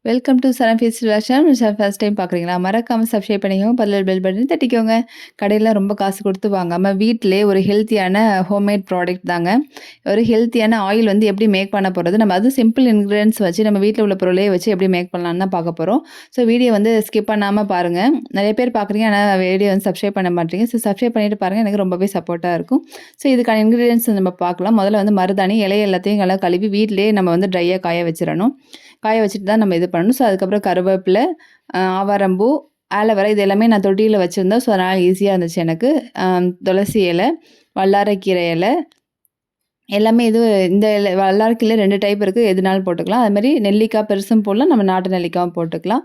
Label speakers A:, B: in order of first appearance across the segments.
A: Welcome to சரம் feast ration. First time பார்க்குறீங்களா? மறக்காம சப்ஸ்கிரைப் பண்ணிக்கோங்க. பக்கத்துல பெல் பட்டன் தட்டிக்கோங்க. கடையில ரொம்ப காசு கொடுத்து வாங்காம வீட்டிலேயே ஒரு ஹெல்த்தியான ஹோம்மேட் ப்ராடக்ட் தாங்க. ஒரு ஹெல்த்தியான ஆயில் வந்து எப்படி மேக் பண்ண போறது, நம்ம அதுவும் சிம்பிள் இன்கிரியன்ட்ஸ் வச்சு நம்ம வீட்ல உள்ள பொருளே வச்சு எப்படி மேக் பண்ணலான்னு தான் பார்க்க போறோம். ஸோ வீடியோ வந்து ஸ்கிப் பண்ணாம பாருங்க. நிறைய பேர் பார்க்குறீங்க, ஆனா வீடியோ வந்து சப்ஸ்கிரைப் பண்ண மாட்டீங்க. ஸோ சப்ஸ்கிரைப் பண்ணிட்டு பாருங்க. எனக்கு ரொம்பவே சப்போர்ட்டா இருக்கும். ஸோ இதுக்கான இன்கிரியன்ட்ஸ் நம்ம பார்க்கலாம். முதல்ல வந்து மருதாணி இலை எல்லாத்தையும் நல்லா கழுவி வீட்டிலேயே நம்ம வந்து ட்ரையா காய வச்சிரணும். காய வச்சுட்டு தான் நம்ம இது பண்ணணும். ஸோ அதுக்கப்புறம் கருவேப்பிலை, ஆவாரம்பூ, ஆலோவேரா இது எல்லாமே நான் தொட்டியில வச்சிருந்தேன். ஸோ அதனால் ஈஸியா இருந்துச்சு எனக்கு. துளசி இலை, வல்லாரைக்கீரை இலை எல்லாமே இது இந்த இலை வல்லாரைக்கீரைல 2 டைப் இருக்கு. எதுனாலும் போட்டுக்கலாம். அதுமாரி நெல்லிக்காய் பெருசும் போடலாம். நம்ம நாட்டு நெல்லிக்காவும் போட்டுக்கலாம்.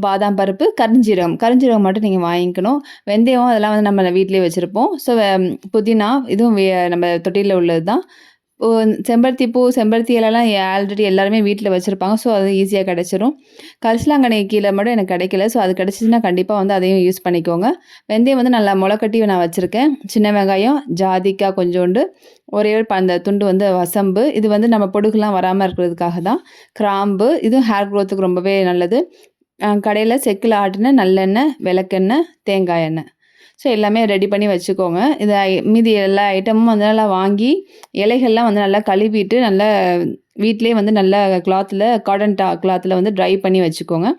A: பாதாம் பருப்பு, கருஞ்சீரகம். கருஞ்சீரகம் மட்டும் நீங்க வாங்கிக்கணும். வெந்தயம் அதெல்லாம் வந்து நம்ம வீட்லயே வச்சிருப்போம். ஸோ புதினா இதுவும் நம்ம தொட்டியில உள்ளது தான். ஓ செம்பருத்தி பூ, செம்பருத்தி இலைலாம் ஆல்ரெடி எல்லாருமே வீட்ல வச்சிருப்பாங்க. ஸோ அது ஈஸியா கிடைச்சிரும். கரிசலாங்கண்ணி கீரை மட்டும் எனக்கு கிடைக்கல. ஸோ அது கிடைச்சிச்சுன்னா கண்டிப்பா வந்து அதையும் யூஸ் பண்ணிக்கோங்க. வெந்தயம் வந்து நல்லா முளைக்கட்டி நான் வச்சிருக்கேன். சின்ன வெங்காயம், ஜாதிக்காய் கொஞ்சோண்டு, ஒரே ஒரு அந்த துண்டு வந்து வசம்பு. இது வந்து நம்ம பொடுகுலாம் வராம இருக்கிறதுக்காக தான். கிராம்பு இதுவும் ஹேர் க்ரோத்துக்கு ரொம்பவே நல்லது. கடையில செக்குல ஆட்டுன நல்லெண்ணெய், விளக்கெண்ணெய், தேங்காய் எண்ணெய். ஸோ எல்லாமே ரெடி பண்ணி வச்சுக்கோங்க. இத மீதி எல்லா ஐட்டமும் வந்து நல்லா வாங்கி, இலைகள்லாம் வந்து நல்லா கழுவிட்டு, நல்லா வீட்லயே வந்து நல்லா கிளாத்ல காட்டன் கிளாத்ல வந்து ட்ரை பண்ணி வச்சுக்கோங்க.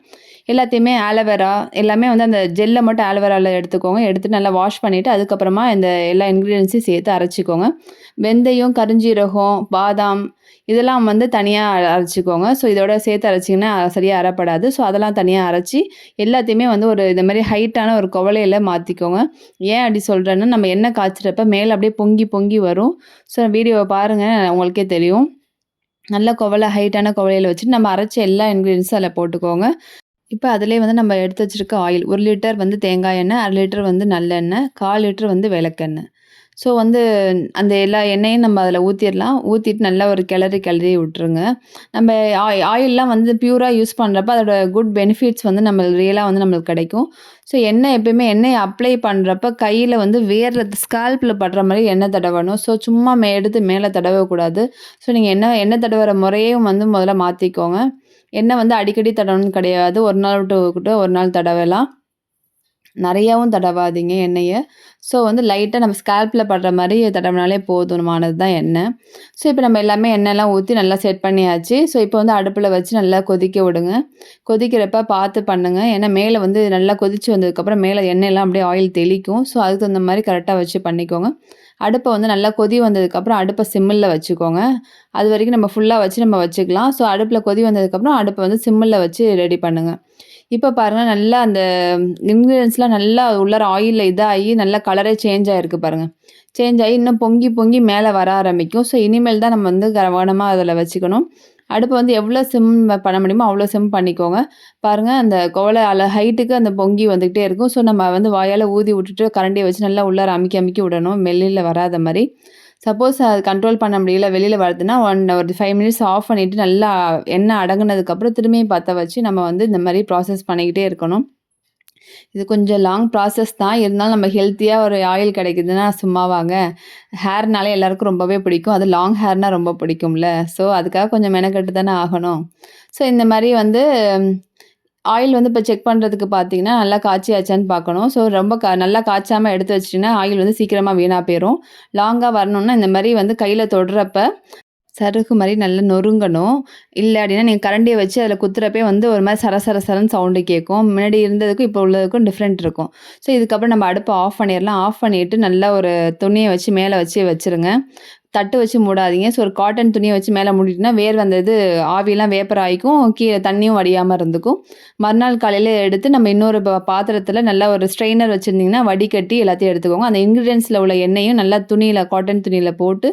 A: எல்லாத்தையுமே ஆலோவேரா எல்லாமே வந்து அந்த ஜெல்ல மட்டும் ஆலோவேரால எடுத்துக்கோங்க. எடுத்துட்டு நல்லா வாஷ் பண்ணிட்டு, அதுக்கப்புறமா இந்த எல்லா இன்கிரீடியன்ட்ஸையும் சேர்த்து அரைச்சிக்கோங்க. வெந்தயம், கருஞ்சீரகம், பாதாம் இதெல்லாம் வந்து தனியா அரைச்சிக்கோங்க. ஸோ இதோட சேர்த்து அரைச்சிங்கன்னா சரியா அரைப்படாது. ஸோ அதெல்லாம் தனியா அரைச்சு, எல்லாத்தையுமே வந்து ஒரு இந்த மாரி ஹைட்டான ஒரு குவளையில மாத்திக்கோங்க. ஏன் அப்படி சொல்றேன்னா, நம்ம எண்ணெய் காய்ச்சுறப்ப மேல அப்படியே பொங்கி பொங்கி வரும். ஸோ வீடியோவ பாருங்க உங்களுக்கே தெரியும். நல்ல குவளை ஹைட்டான குவளையில வச்சுட்டு நம்ம அரைச்ச எல்லா இன்கிரீடியன்ட்ஸும் அதில போட்டுக்கோங்க. இப்ப அதிலேயே வந்து நம்ம எடுத்து வச்சிருக்க ஆயில் 1 லிட்டர் வந்து தேங்காய் எண்ணெய், 1/2 லிட்டர் வந்து நல்லெண்ணெய், 1/4 லிட்டர் வந்து விளக்கெண்ணெய். ஸோ வந்து அந்த எல்லா எண்ணெயும் நம்ம அதில ஊத்திரலாம். ஊத்திட்டு நல்லா ஒரு கிளறி கிளறி விட்டுருங்க. நம்ம ஆயில்லாம் வந்து பியூரா யூஸ் பண்றப்ப அதோட குட் பெனிஃபிட்ஸ் வந்து நம்ம ரியலா வந்து நம்மளுக்கு கிடைக்கும். ஸோ எண்ணெய் எப்பயுமே எண்ணெய் அப்ளை பண்றப்ப கையில வந்து வேர்ல ஸ்கால்ப்ல படுற மாரி எண்ணெய் தடவணும். ஸோ சும்மா எடுத்து மேல தடவக்கூடாது. ஸோ நீங்க எண்ணெய் தடவுற முறையும் வந்து முதல்ல மாத்திக்கோங்க. எண்ணெய் வந்து அடிக்கடி தடவணும்னு கிடையாது. ஒரு நாள் விட்டு ஒரு நாள் தடவலாம். நெறையாவும் தடவாதீங்க எண்ணெய. ஸோ வந்து லைட்டா நம்ம ஸ்கால்ப்ல படுற மாரி தடவினாலே போதுமானது தான் எண்ணெய். ஸோ இப்போ நம்ம எல்லாமே எண்ணெய்லாம் ஊத்தி நல்லா செட் பண்ணியாச்சு. ஸோ இப்போ வந்து அடுப்புல வச்சு நல்லா கொதிக்க விடுங்க. கொதிக்கிறப்ப பார்த்து பண்ணுங்க. ஏன்னா மேல வந்து நல்லா கொதிச்சு வந்ததுக்கப்புறம் மேல எண்ணெயெல்லாம் அப்படியே ஆயில் தெளிக்கும். ஸோ அதுக்கு தகுந்த மாரி கரெக்ட்டா வச்சு பண்ணிக்கோங்க. அடுப்ப வந்து நல்லா கொதி வந்ததுக்கப்புறம் அடுப்ப சிம்மில்ல வச்சுக்கோங்க. அதுவரைக்கும் நம்ம ஃபுல்லா வச்சு நம்ம வச்சுக்கலாம். ஸோ அடுப்புல கொதி வந்ததுக்கப்புறம் அடுப்ப வந்து சிம்மில்ல வச்சு ரெடி பண்ணுங்க. இப்ப பாருங்க நல்லா அந்த இன்கிரீடியன்ட்ஸ்லாம் நல்லா உள்ளார ஆயில்ல இதாகி நல்லா கலரே சேஞ்ச் ஆயிருக்கு பாருங்க. சேஞ்ச் ஆகி இன்னும் பொங்கி பொங்கி மேல வர ஆரம்பிக்கும். ஸோ இனிமேல் தான் நம்ம வந்து கவனமா அதில வச்சுக்கணும். அடுப்ப வந்து எவ்வளோ சிம் பண்ண முடியுமோ அவ்வளோ சிம் பண்ணிக்கோங்க. பாருங்க அந்த குவளை ஹைட்டுக்கு அந்த பொங்கி வந்துகிட்டே இருக்கும். ஸோ நம்ம வந்து வாயால ஊதி விட்டுட்டு கரண்டிய வச்சு நல்லா உள்ளார அமுக்கி அமுக்கி விடணும். வெளில வராத மாரி. சப்போஸ் அது கண்ட்ரோல் பண்ண முடியல வெளில வருதுன்னா, ஒரு 5 மினிட்ஸ் ஆஃப் பண்ணிட்டு நல்லா எண்ணெய் அடங்குனதுக்கப்புறம் திரும்பியும் பத்த வச்சு நம்ம வந்து இந்த மாரி ப்ராசஸ் பண்ணிக்கிட்டே இருக்கணும். இது கொஞ்சம் லாங் ப்ராசஸ் தான். இருந்தாலும் நம்ம ஹெல்த்தியா ஒரு ஆயில் கிடைக்குதுன்னா சும்மாவாங்க. ஹேர்னாலே எல்லாருக்கும் ரொம்பவே பிடிக்கும். அதுவும் லாங் ஹேர்னா ரொம்ப பிடிக்கும்ல. ஸோ அதுக்காக கொஞ்சம் மெனக்கெட்டு தானே ஆகணும். ஸோ இந்த மாரி வந்து ஆயில் வந்து இப்ப செக் பண்றதுக்கு பார்த்தீங்கன்னா, நல்லா காய்ச்சியாச்சான்னு பார்க்கணும். ஸோ ரொம்ப நல்லா காய்ச்சாம எடுத்து வச்சுட்டீங்கன்னா, ஆயில் வந்து சீக்கிரமா வீணா போயிரும். லாங்கா வரணும்னா இந்த மாரி வந்து கையில தொடுறப்ப சருகு மாரி நல்லா நொறுங்கணும். இல்ல அப்டின்னா, நீங்க கரண்டிய வச்சு அதில குத்துறப்பயே வந்து ஒரு மாரி சர சர சரன்னு சவுண்டு கேட்கும். முன்னாடி இருந்ததுக்கும், இப்போ உள்ளதுக்கும் டிஃப்ரெண்ட் இருக்கும். ஸோ இதுக்கப்புறம் நம்ம அடுப்ப ஆஃப் பண்ணிறலாம். ஆஃப் பண்ணிட்டு நல்லா ஒரு துணிய வச்சு மேல வச்சு வச்சுருங்க. தட்டு வச்சு மூடாதீங்க. ஸோ ஒரு காட்டன் துணிய வச்சு மேல மூடிட்டீங்கன்னா, அந்த இது ஆவிலாம் வேப்பர் ஆயிக்கும். கீழ தண்ணியும் வடியாம இருந்துக்கும். மறுநாள் காலையில எடுத்து நம்ம இன்னொரு பாத்திரத்தில நல்லா ஒரு ஸ்ட்ரெயினர் வச்சிருந்தீங்கன்னா, வடிகட்டி எல்லாத்தையும் எடுத்துக்கோங்க. அந்த இன்கிரீடியன்ட்ஸ்ல உள்ள எண்ணெயும் நல்லா துணியில காட்டன் துணியில போட்டு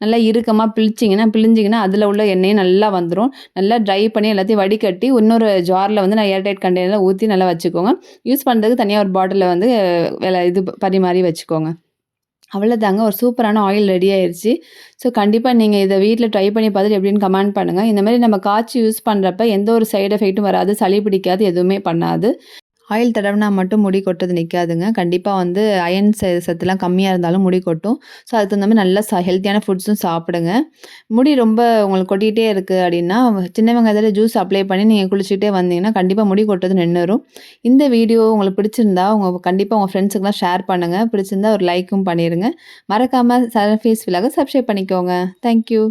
A: நல்லா இறுக்கமா பிழிஞ்சிங்கன்னா, அதில உள்ள எண்ணெயும் நல்லா வந்துரும். நல்லா ட்ரை பண்ணி எல்லாத்தையும் வடிகட்டி இன்னொரு ஜார்ல வந்து நான் ஏர்டைட் கண்டெய்னர்ல ஊத்தி நல்லா வச்சுக்கோங்க. யூஸ் பண்றதுக்கு தனியா ஒரு பாட்டில்ல வந்து இது பரிமாறி வச்சுக்கோங்க. அவ்வளோதாங்க. ஒரு சூப்பரான ஆயில் ரெடி ஆயிருச்சு. ஸோ கண்டிப்பா நீங்க இத வீட்ல ட்ரை பண்ணி பார்த்துட்டு எப்படின்னு கமெண்ட் பண்ணுங்க. இந்த மாரி நம்ம காய்ச்சி யூஸ் பண்றப்ப எந்த ஒரு சைட் எஃபெக்ட்டும் வராது. சளி பிடிக்காது. எதுவுமே பண்ணாது. ஆயில் தடவினா மட்டும் முடி கொட்டுறது நிக்காதுங்க. கண்டிப்பா வந்து அயர்ன் சத்துலாம் கம்மியா இருந்தாலும் முடி கொட்டும். ஸோ அதுக்கு தகுந்த மாரி நல்லா ஹெல்த்தியான ஃபுட்ஸும் சாப்பிடுங்க. முடி ரொம்ப உங்களுக்கு கொட்டிக்கிட்டே இருக்கு அப்டின்னா, சின்ன வெங்காயத்துல ஜூஸ் அப்ளை பண்ணி நீங்க குளிச்சுக்கிட்டே வந்தீங்கன்னா, கண்டிப்பா முடி கொட்டுறது நின்னுரும். இந்த வீடியோ உங்களுக்கு பிடிச்சிருந்தா, கண்டிப்பா உங்க ஃப்ரெண்ட்ஸுக்குலாம் ஷேர் பண்ணுங்க. பிடிச்சிருந்தா ஒரு லைக்கும் பண்ணிருங்க. மறக்காம சரஃபீஸ் விலாக சப்ஸ்கிரைப் பண்ணிக்கோங்க. Thank you.